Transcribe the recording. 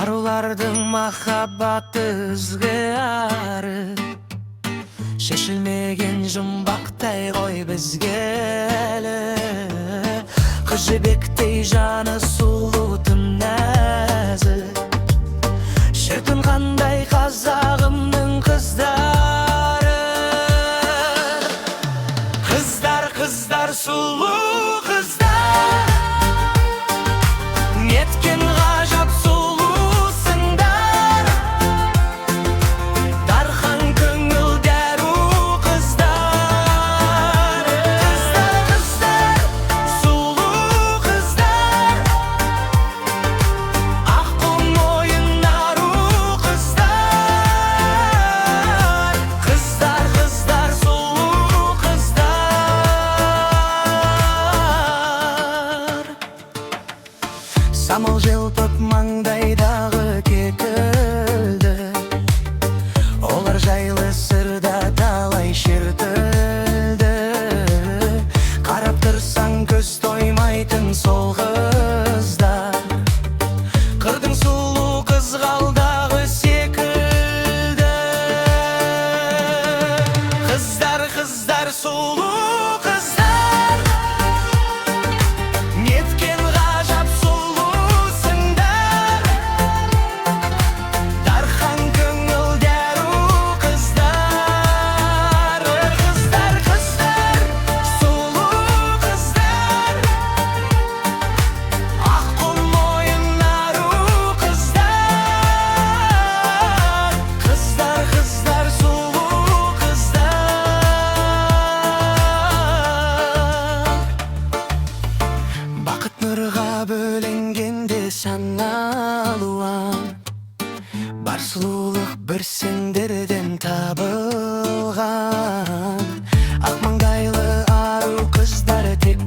Арулардың махаббаты ызғары, шешілмеген жұмбақтай ғой бізге әлі. Қыз жібектей жаны сұлу тым нәзік, шіркін қандай қазағымның қыздары. Қыздар, қыздар, сұлу қыздар, неткен ғажап сұлусыңдар. Дархан көңіл дәру қыздар. Қыздар, қыздар, сұлу қыздар, аққу мойын ару қыздар. Қыздар, қыздар, сұлу қыздар. Самал желпіп маңдайдағы кекілді, олар жайлы сырда талай шертілді. Қарап тұрсаң көз тоймайтын сол қыздар, қырдың сұлу қызғалдағы секілді. Қыздар, қыздар, сұлу қыздар, неткен ғажап сұлусыңдар. Дархан көңіл дәру қыздар. Қыздар, қыздар, сұлу қыздар, аққу мойын ару қыздар. Қыздар, қыздар, сұлу қыздар. Бақыт нұрға бөленгенде сан алуан, бар сұлулық бір сендерден табылған. Ақ маңдайлы ару қыздар тек